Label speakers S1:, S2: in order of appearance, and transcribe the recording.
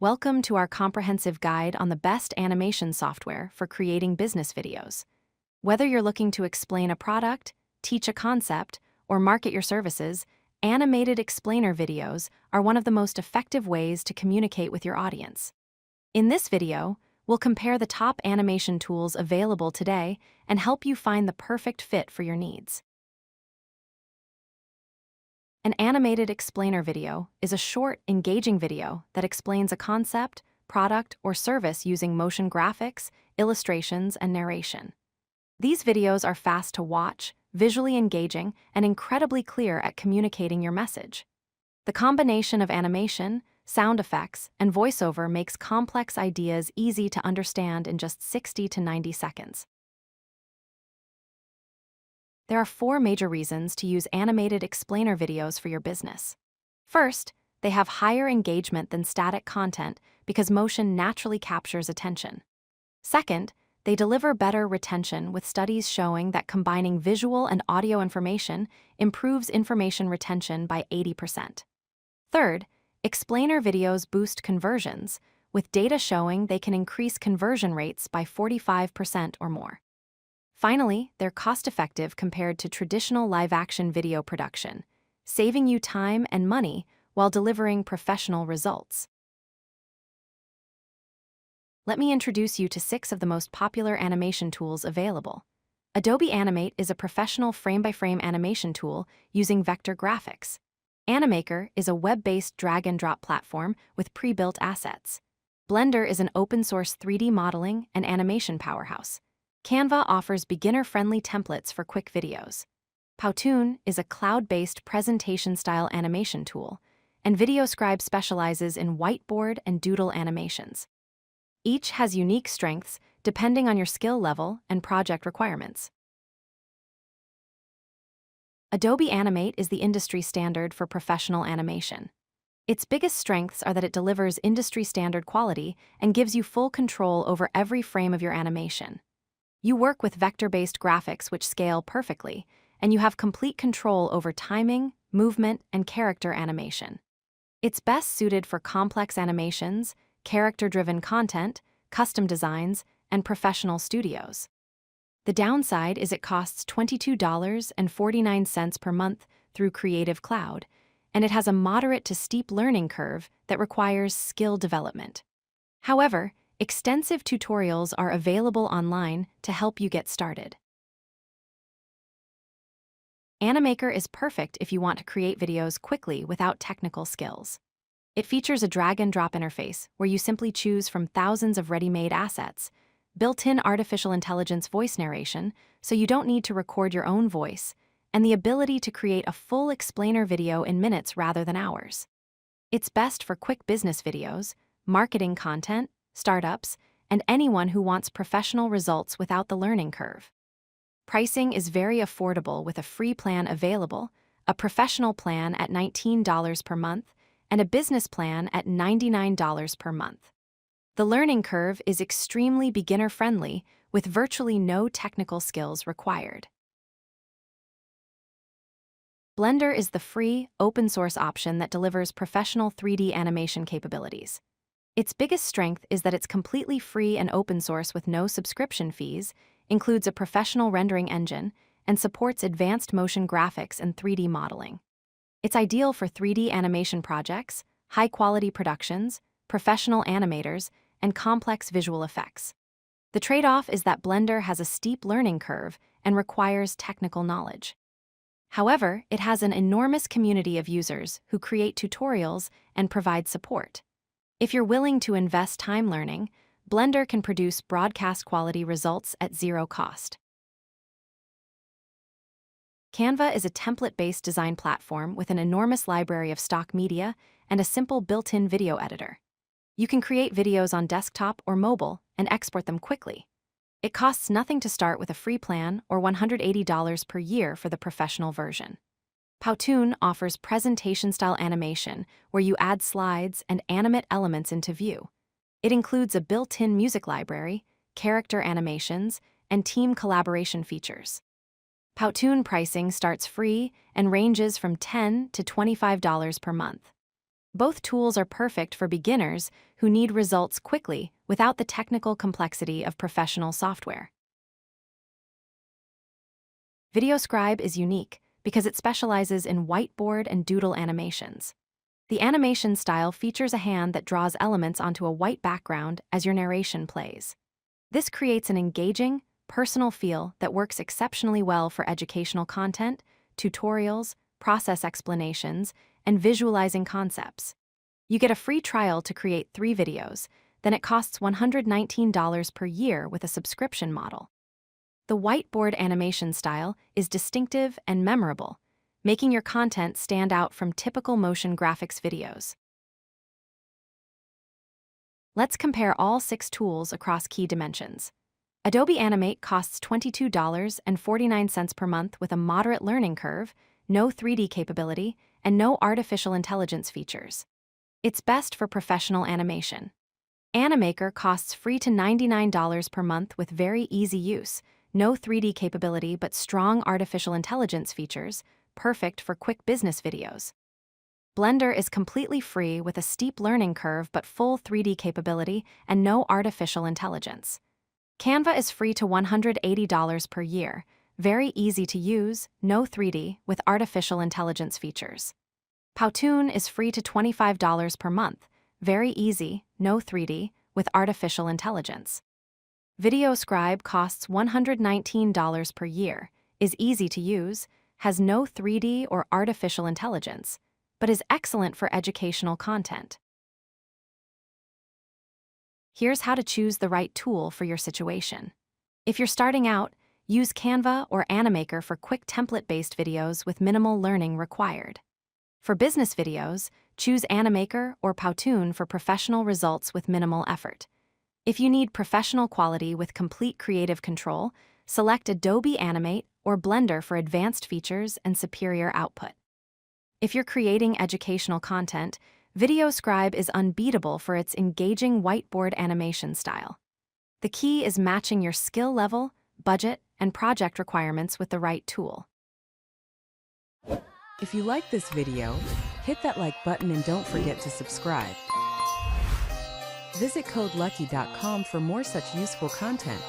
S1: Welcome to our comprehensive guide on the best animation software for creating business videos. Whether you're looking to explain a product, teach a concept, or market your services, animated explainer videos are one of the most effective ways to communicate with your audience. In this video, we'll compare the top animation tools available today and help you find the perfect fit for your needs. An animated explainer video is a short, engaging video that explains a concept, product, or service using motion graphics, illustrations, and narration. These videos are fast to watch, visually engaging, and incredibly clear at communicating your message. The combination of animation, sound effects, and voiceover makes complex ideas easy to understand in just 60 to 90 seconds. There are 4 major reasons to use animated explainer videos for your business. First, they have higher engagement than static content because motion naturally captures attention. Second, they deliver better retention with studies showing that combining visual and audio information improves information retention by 80%. Third, explainer videos boost conversions, with data showing they can increase conversion rates by 45% or more. Finally, they're cost-effective compared to traditional live-action video production, saving you time and money while delivering professional results. Let me introduce you to 6 of the most popular animation tools available. Adobe Animate is a professional frame-by-frame animation tool using vector graphics. Animaker is a web-based drag-and-drop platform with pre-built assets. Blender is an open-source 3D modeling and animation powerhouse. Canva offers beginner-friendly templates for quick videos. Powtoon is a cloud-based presentation-style animation tool, and VideoScribe specializes in whiteboard and doodle animations. Each has unique strengths depending on your skill level and project requirements. Adobe Animate is the industry standard for professional animation. Its biggest strengths are that it delivers industry-standard quality and gives you full control over every frame of your animation. You work with vector-based graphics which scale perfectly, and you have complete control over timing, movement, and character animation. It's best suited for complex animations, character-driven content, custom designs, and professional studios. The downside is it costs $22.49 per month through Creative Cloud, and it has a moderate to steep learning curve that requires skill development. However, extensive tutorials are available online to help you get started. Animaker is perfect if you want to create videos quickly without technical skills. It features a drag-and-drop interface where you simply choose from thousands of ready-made assets, built-in artificial intelligence voice narration so you don't need to record your own voice, and the ability to create a full explainer video in minutes rather than hours. It's best for quick business videos, marketing content, startups, and anyone who wants professional results without the learning curve. Pricing is very affordable with a free plan available, a professional plan at $19 per month, and a business plan at $99 per month. The learning curve is extremely beginner-friendly with virtually no technical skills required. Blender is the free, open-source option that delivers professional 3D animation capabilities. Its biggest strength is that it's completely free and open source with no subscription fees, includes a professional rendering engine, and supports advanced motion graphics and 3D modeling. It's ideal for 3D animation projects, high-quality productions, professional animators, and complex visual effects. The trade-off is that Blender has a steep learning curve and requires technical knowledge. However, it has an enormous community of users who create tutorials and provide support. If you're willing to invest time learning, Blender can produce broadcast-quality results at zero cost. Canva is a template-based design platform with an enormous library of stock media and a simple built-in video editor. You can create videos on desktop or mobile and export them quickly. It costs nothing to start with a free plan or $180 per year for the professional version. Powtoon offers presentation-style animation where you add slides and animate elements into view. It includes a built-in music library, character animations, and team collaboration features. Powtoon pricing starts free and ranges from $10 to $25 per month. Both tools are perfect for beginners who need results quickly without the technical complexity of professional software. VideoScribe is unique because it specializes in whiteboard and doodle animations. The animation style features a hand that draws elements onto a white background as your narration plays. This creates an engaging, personal feel that works exceptionally well for educational content, tutorials, process explanations, and visualizing concepts. You get a free trial to create 3 videos, then it costs $119 per year with a subscription model. The whiteboard animation style is distinctive and memorable, making your content stand out from typical motion graphics videos. Let's compare all 6 tools across key dimensions. Adobe Animate costs $22.49 per month with a moderate learning curve, no 3D capability, and no artificial intelligence features. It's best for professional animation. Animaker costs free to $99 per month with very easy use, no 3D capability but strong artificial intelligence features, perfect for quick business videos. Blender is completely free with a steep learning curve but full 3D capability and no artificial intelligence. Canva is free to $180 per year, very easy to use, no 3D, with artificial intelligence features. Powtoon is free to $25 per month, very easy, no 3D, with artificial intelligence. VideoScribe costs $119 per year, is easy to use, has no 3D or artificial intelligence, but is excellent for educational content. Here's how to choose the right tool for your situation. If you're starting out, use Canva or Animaker for quick template-based videos with minimal learning required. For business videos, choose Animaker or Powtoon for professional results with minimal effort. If you need professional quality with complete creative control, select Adobe Animate or Blender for advanced features and superior output. If you're creating educational content, VideoScribe is unbeatable for its engaging whiteboard animation style. The key is matching your skill level, budget, and project requirements with the right tool.
S2: If you like this video, hit that like button and don't forget to subscribe. Visit codelucky.com for more such useful content.